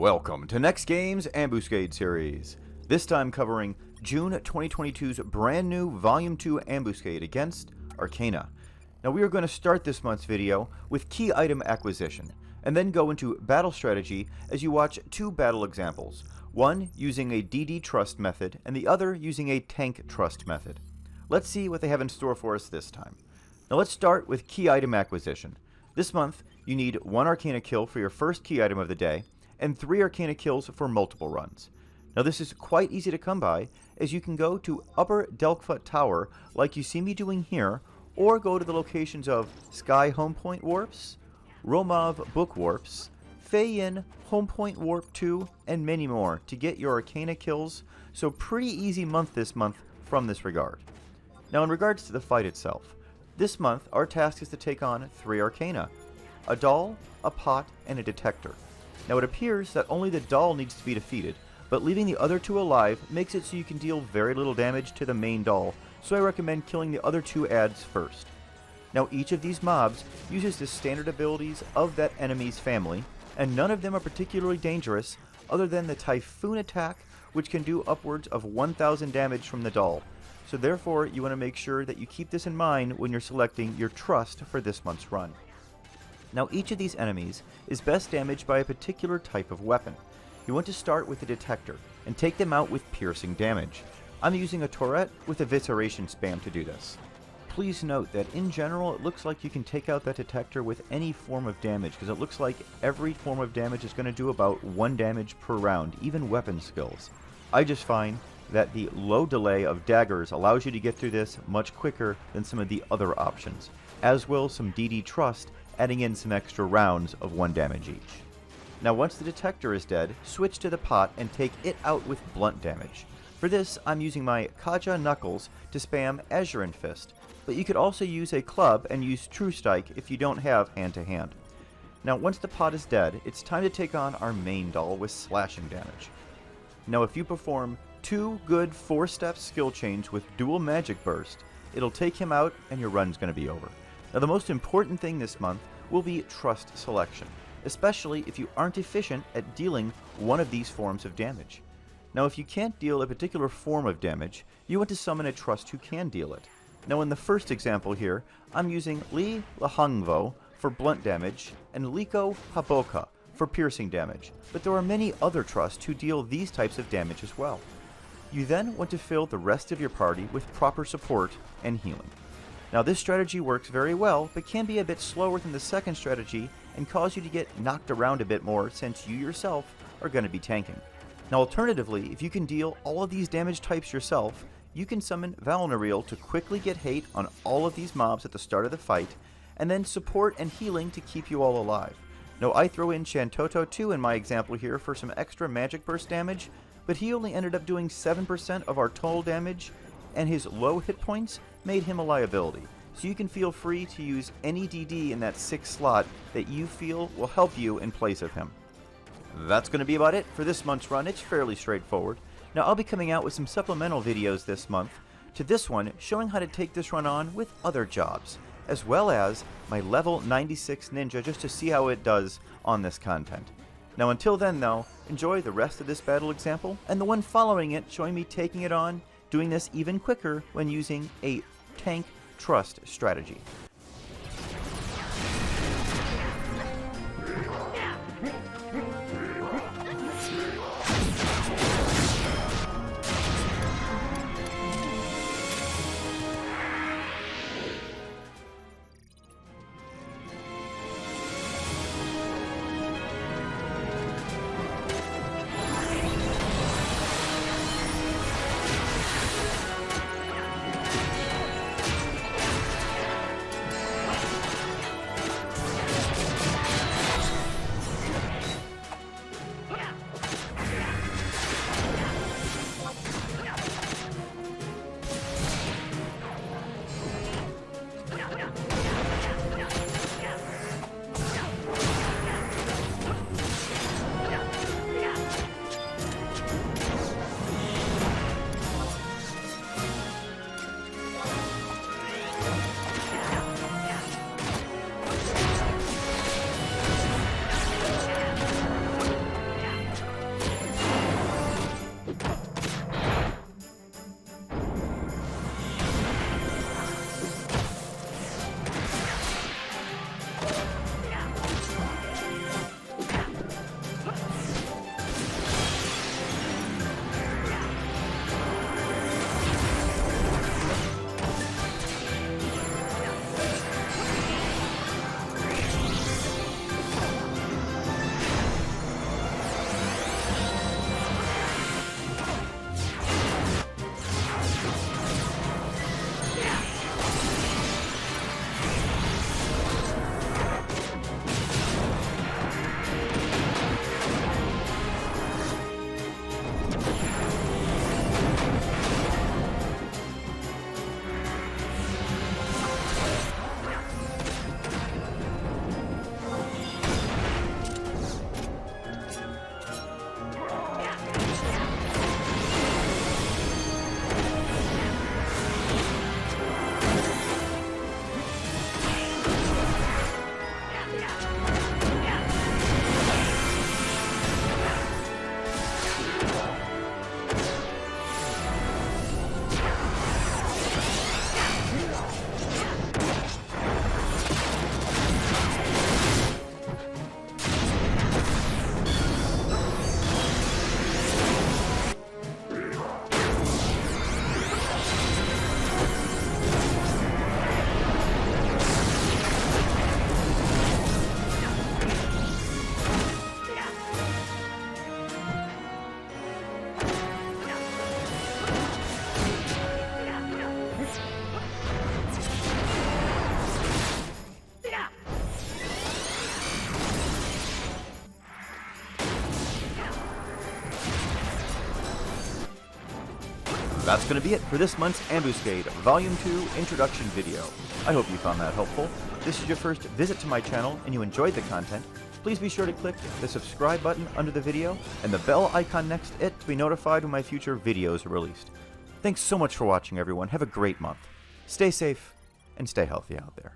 Welcome to NEXTGames Ambuscade series, this time covering June 2022's brand new Volume 2 Ambuscade against Arcana. Now we are going to start this month's video with key item acquisition, and then go into battle strategy as you watch two battle examples, one using a DD trust method and the other using a tank trust method. Let's see what they have in store for us this time. Now let's start with key item acquisition. This month you need one Arcana kill for your first key item of the day, and 3 Arcana kills for multiple runs. Now this is quite easy to come by, as you can go to Upper Delkfa Tower like you see me doing here, or go to the locations of Sky Homepoint Warps, Romov Book Warps, Fei-Yin Homepoint Warp 2, and many more to get your Arcana kills, so pretty easy month this month from this regard. Now in regards to the fight itself, this month our task is to take on 3 Arcana, a doll, a pot, and a detector. Now it appears that only the doll needs to be defeated, but leaving the other 2 alive makes it so you can deal very little damage to the main doll, so I recommend killing the other 2 adds first. Now each of these mobs uses the standard abilities of that enemy's family, and none of them are particularly dangerous other than the Typhoon attack, which can do upwards of 1000 damage from the doll. So therefore you want to make sure that you keep this in mind when you're selecting your trust for this month's run. Now each of these enemies is best damaged by a particular type of weapon. You want to start with the detector and take them out with piercing damage. I'm using a turret with evisceration spam to do this. Please note that in general it looks like you can take out that detector with any form of damage, because it looks like every form of damage is going to do about 1 damage per round, even weapon skills. I just find that the low delay of daggers allows you to get through this much quicker than some of the other options, as will some DD trust, adding in some extra rounds of 1 damage each. Now once the detector is dead, switch to the pot and take it out with blunt damage. For this I'm using my Kaja Knuckles to spam Azurin Fist, but you could also use a club and use True Strike if you don't have hand to hand. Now once the pot is dead, it's time to take on our main doll with slashing damage. Now if you perform 2 good 4-step skill chains with dual magic burst, it'll take him out and your run's going to be over. Now the most important thing this month will be trust selection, especially if you aren't efficient at dealing one of these forms of damage. Now if you can't deal a particular form of damage, you want to summon a trust who can deal it. Now in the first example here, I'm using Li Lahangvo for blunt damage and Liko Haboka for piercing damage, but there are many other trusts who deal these types of damage as well. You then want to fill the rest of your party with proper support and healing. Now this strategy works very well, but can be a bit slower than the second strategy and cause you to get knocked around a bit more since you yourself are going to be tanking. Now alternatively, if you can deal all of these damage types yourself, you can summon Valnariel to quickly get hate on all of these mobs at the start of the fight, and then support and healing to keep you all alive. Now I throw in Shantoto too in my example here for some extra magic burst damage, but he only ended up doing 7% of our total damage, and his low hit points made him a liability. So you can feel free to use any DD in that 6th slot that you feel will help you in place of him. That's going to be about it for this month's run. It's fairly straightforward. Now I'll be coming out with some supplemental videos this month to this one showing how to take this run on with other jobs, as well as my level 96 ninja just to see how it does on this content. Now until then though, enjoy the rest of this battle example and the one following it showing me taking it on, doing this even quicker when using a tank trust strategy. That's going to be it for this month's Ambuscade Volume 2 introduction video. I hope you found that helpful. If this is your first visit to my channel and you enjoyed the content, please be sure to click the subscribe button under the video and the bell icon next to it to be notified when my future videos are released. Thanks so much for watching, everyone. Have a great month. Stay safe and stay healthy out there.